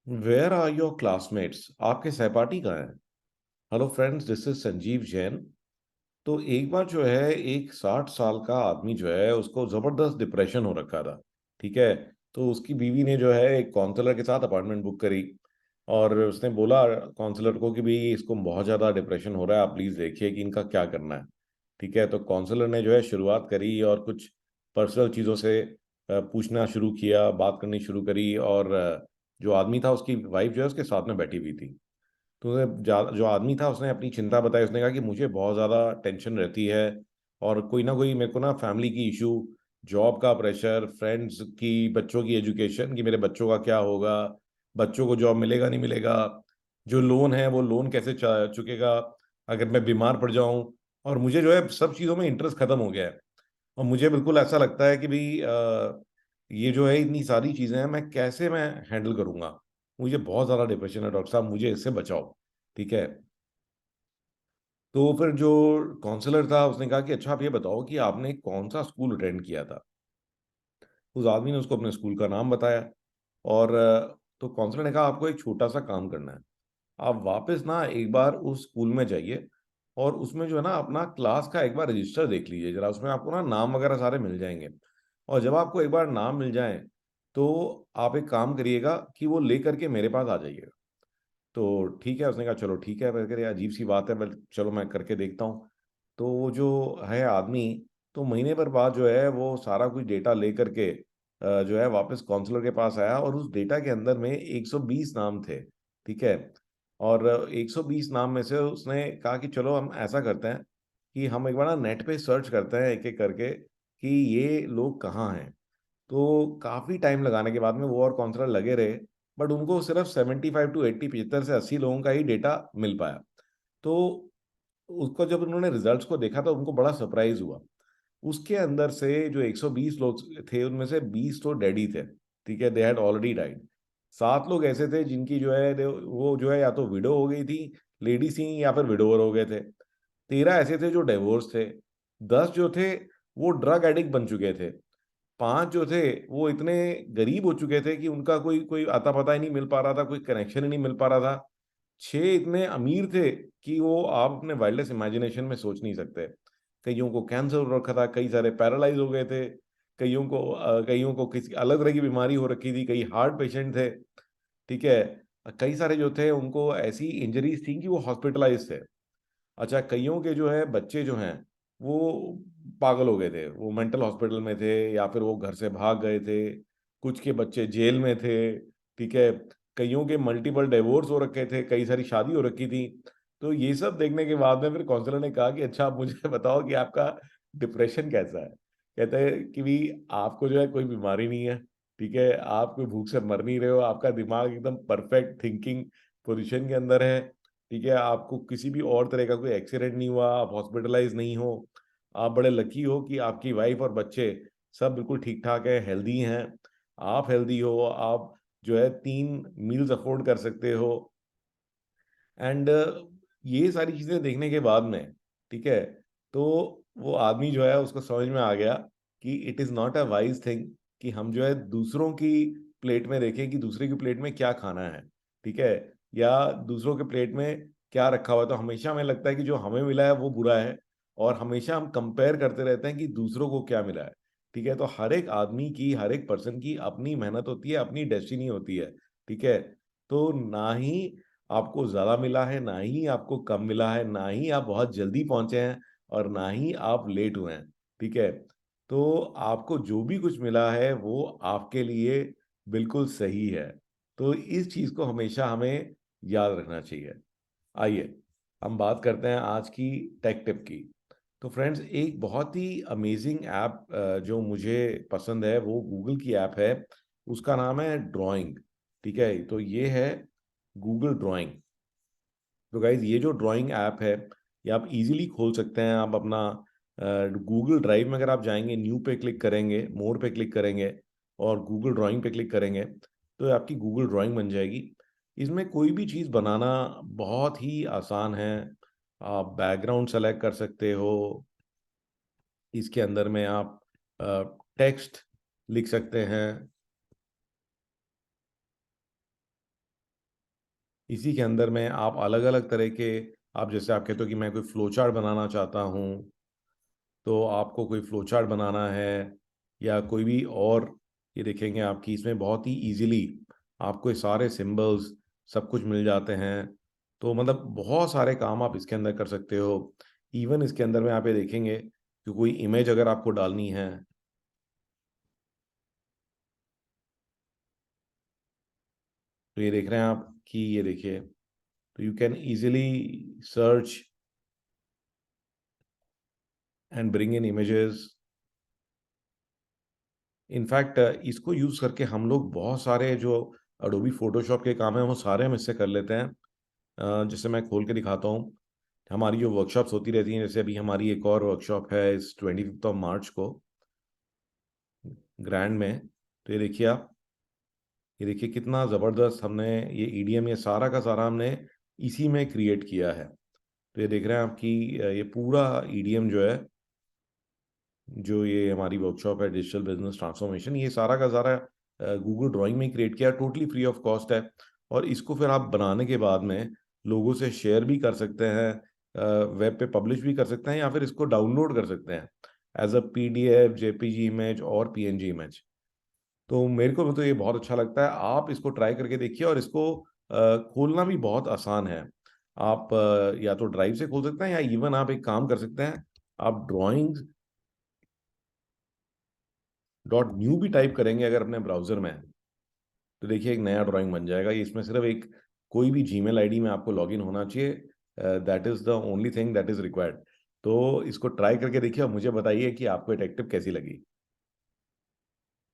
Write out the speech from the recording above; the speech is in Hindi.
Where are your classmates? आपके सहपाठी कहाँ हैं? Hello friends, this is Sanjeev Jain. तो एक बार जो है एक 60 साल का आदमी जो है उसको जबरदस्त डिप्रेशन हो रखा था। ठीक है। तो उसकी बीवी ने जो है एक काउंसलर के साथ अपॉइंटमेंट बुक करी। और उसने बोला काउंसलर को कि भाई इसको बहुत ज़्यादा डिप्रेशन हो रहा है, आप प्लीज़ देखिए कि इनका क्या करना है। ठीक है। तो काउंसलर ने जो है शुरुआत करी और कुछ पर्सनल चीज़ों से पूछना शुरू किया, बात करनी शुरू करी। और जो आदमी था उसकी वाइफ जो है उसके साथ में बैठी हुई थी। तो जो आदमी था उसने अपनी चिंता बताई। उसने कहा कि मुझे बहुत ज़्यादा टेंशन रहती है और कोई ना कोई मेरे को ना फैमिली की इशू, जॉब का प्रेशर, फ्रेंड्स की, बच्चों की एजुकेशन कि मेरे बच्चों का क्या होगा, बच्चों को जॉब मिलेगा नहीं मिलेगा, जो लोन है वो लोन कैसे चुकेगा अगर मैं बीमार पड़ जाऊं। और मुझे जो है सब चीज़ों में इंटरेस्ट खत्म हो गया है। और मुझे बिल्कुल ऐसा लगता है कि भाई ये जो है इतनी सारी चीज़ें हैं, मैं हैंडल करूंगा। मुझे बहुत ज़्यादा डिप्रेशन है डॉक्टर साहब, मुझे इससे बचाओ। ठीक है। तो फिर जो काउंसलर था उसने कहा कि अच्छा आप ये बताओ कि आपने कौन सा स्कूल अटेंड किया था। उस आदमी ने उसको अपने स्कूल का नाम बताया। और तो काउंसलर ने कहा आपको एक छोटा सा काम करना है। आप वापस ना एक बार उस स्कूल में जाइए और उसमें जो है ना अपना क्लास का एक बार रजिस्टर देख लीजिए जरा, उसमें आपको ना नाम वगैरह सारे मिल जाएंगे। और जब आपको एक बार नाम मिल जाए तो आप एक काम करिएगा कि वो लेकर के मेरे पास आ जाइएगा। तो ठीक है, उसने कहा चलो ठीक है। मैं कह रहा अजीब सी बात है, मैं चलो मैं करके देखता हूँ। तो वो जो है आदमी, तो महीने भर बाद जो है वो सारा कुछ डेटा ले करके जो है वापस काउंसलर के पास आया और उस डेटा के अंदर में 120 नाम थे। ठीक है। और 120 नाम में से उसने कहा कि चलो हम ऐसा करते हैं कि हम एक बार ना नेट पे सर्च करते हैं एक एक करके कि ये लोग कहाँ हैं। तो काफ़ी टाइम लगाने के बाद में वो और काउंसलर लगे रहे, बट उनको सिर्फ 75 to 80, 75 से 80 लोगों का ही डेटा मिल पाया। तो उसको जब उन्होंने रिजल्ट्स को देखा तो उनको बड़ा सरप्राइज हुआ। उसके अंदर से जो 120 लोग थे उनमें से 20 तो डेड ही थे। ठीक है, दे हैड ऑलरेडी डाइड। 7 लोग ऐसे थे जिनकी जो है वो जो है या तो विडो हो गई थी, लेडीज थी, या फिर विडोवर हो गए थे। 13 ऐसे थे जो डिवोर्स थे। 10 जो थे वो ड्रग एडिक्ट बन चुके थे। 5 जो थे वो इतने गरीब हो चुके थे कि उनका कोई कोई आता पता ही नहीं मिल पा रहा था, कोई कनेक्शन ही नहीं मिल पा रहा था। 6 इतने अमीर थे कि वो आप अपने वाइल्डेस्ट इमेजिनेशन में सोच नहीं सकते। कईयों को कैंसर हो रखा था, कई सारे पैरालाइज हो गए थे, कईयों को किसी अलग तरह की बीमारी हो रखी थी, कई हार्ट पेशेंट थे। ठीक है। कई सारे जो थे उनको ऐसी इंजरीज थी कि वो हॉस्पिटलाइज थे। अच्छा, कईयों के जो है बच्चे जो हैं वो पागल हो गए थे, वो मेंटल हॉस्पिटल में थे या फिर वो घर से भाग गए थे। कुछ के बच्चे जेल में थे। ठीक है। कईयों के मल्टीपल डिवोर्स हो रखे थे, कई सारी शादी हो रखी थी। तो ये सब देखने के बाद में फिर काउंसलर ने कहा कि अच्छा आप मुझे बताओ कि आपका डिप्रेशन कैसा है। कहते हैं कि भी आपको जो है कोई बीमारी नहीं है। ठीक है, आप कोई भूख से मर नहीं रहे हो, आपका दिमाग एकदम परफेक्ट थिंकिंग पोजीशन के अंदर है। ठीक है, आपको किसी भी और तरह का कोई एक्सीडेंट नहीं हुआ, आप हॉस्पिटलाइज नहीं हो। आप बड़े लकी हो कि आपकी वाइफ और बच्चे सब बिल्कुल ठीक ठाक है, हेल्दी हैं। आप हेल्दी हो, आप जो है 3 मील्स अफोर्ड कर सकते हो। एंड ये सारी चीजें देखने के बाद में, ठीक है, तो वो आदमी जो है उसको समझ में आ गया कि it is not a wise thing कि हम जो है दूसरों की प्लेट में देखें कि दूसरे की प्लेट में क्या खाना है। ठीक है। या दूसरों के प्लेट में क्या रखा हुआ है, तो हमेशा हमें लगता है कि जो हमें मिला है वो बुरा है। और हमेशा हम कंपेयर करते रहते हैं कि दूसरों को क्या मिला है। ठीक है। तो हर एक आदमी की, हर एक पर्सन की अपनी मेहनत होती है, अपनी डेस्टिनी होती है। ठीक है। तो ना ही आपको ज्यादा मिला है, ना ही आपको कम मिला है, ना ही आप बहुत जल्दी पहुंचे हैं, और ना ही आप लेट हुए हैं। ठीक है। तो आपको जो भी कुछ मिला है वो आपके लिए बिल्कुल सही है। तो इस चीज को हमेशा हमें याद रखना चाहिए। आइए हम बात करते हैं आज की टेक टिप की। तो फ्रेंड्स, एक बहुत ही अमेजिंग ऐप जो मुझे पसंद है वो गूगल की ऐप है। उसका नाम है ड्राइंग। ठीक है। तो ये है गूगल ड्राइंग। तो गाइज ये जो ड्राइंग ऐप है ये आप इजीली खोल सकते हैं। आप अपना गूगल ड्राइव में अगर आप जाएंगे, न्यू पे क्लिक करेंगे, मोर पे क्लिक करेंगे और गूगल ड्राइंग पे क्लिक करेंगे तो ये आपकी गूगल ड्राइंग बन जाएगी। इसमें कोई भी चीज़ बनाना बहुत ही आसान है। आप बैकग्राउंड सेलेक्ट कर सकते हो। इसके अंदर में आप टेक्स्ट लिख सकते हैं। इसी के अंदर में आप अलग अलग तरह के, आप जैसे आप कहते हो कि मैं कोई फ्लो चार्ट बनाना चाहता हूँ, तो आपको कोई फ्लो चार्ट बनाना है या कोई भी और, ये देखेंगे आपकी इसमें बहुत ही इजीली आपको ये सारे सिंबल्स सब कुछ मिल जाते हैं। तो मतलब बहुत सारे काम आप इसके अंदर कर सकते हो। इवन इसके अंदर में आप ये देखेंगे कि कोई इमेज अगर आपको डालनी है, तो ये देख रहे हैं आप कि ये देखिए, तो you can easily search and bring in images. In fact इसको यूज करके हम लोग बहुत सारे जो अडोबी फोटोशॉप के काम है वो सारे हम इससे कर लेते हैं। जैसे मैं खोल के दिखाता हूँ, हमारी जो वर्कशॉप्स होती रहती हैं, जैसे अभी हमारी एक और वर्कशॉप है इस 25 को ग्रैंड में। तो ये देखिए आप, ये देखिए कितना ज़बरदस्त हमने ये ईडीएम, ये सारा का सारा हमने इसी में क्रिएट किया है। तो ये देख रहे हैं आपकी ये पूरा ईडीएम जो है, जो ये हमारी वर्कशॉप है डिजिटल बिजनेस ट्रांसफॉर्मेशन, ये सारा का सारा गूगल ड्राइंग में क्रिएट किया, टोटली फ्री ऑफ कॉस्ट है। और इसको फिर आप बनाने के बाद में लोगों से शेयर भी कर सकते हैं, वेब पे पब्लिश भी कर सकते हैं, या फिर इसको डाउनलोड कर सकते हैं as a PDF, JPG image और पीएनजी इमेज। तो मेरे को तो ये बहुत अच्छा लगता है, आप इसको ट्राई करके देखिए। और इसको खोलना भी बहुत आसान है। आप या तो ड्राइव से खोल सकते हैं, या इवन आप एक काम कर सकते हैं, आप ड्राइंग डॉट न्यू भी टाइप करेंगे अगर अपने ब्राउजर में, तो देखिए एक नया ड्राइंग बन जाएगा। इसमें सिर्फ एक कोई भी जीमेल आईडी में आपको लॉगिन होना चाहिए, that is the only thing that is required. तो इसको ट्राई करके देखिए और मुझे बताइए कि आपको ये टेक्टिव कैसी लगी।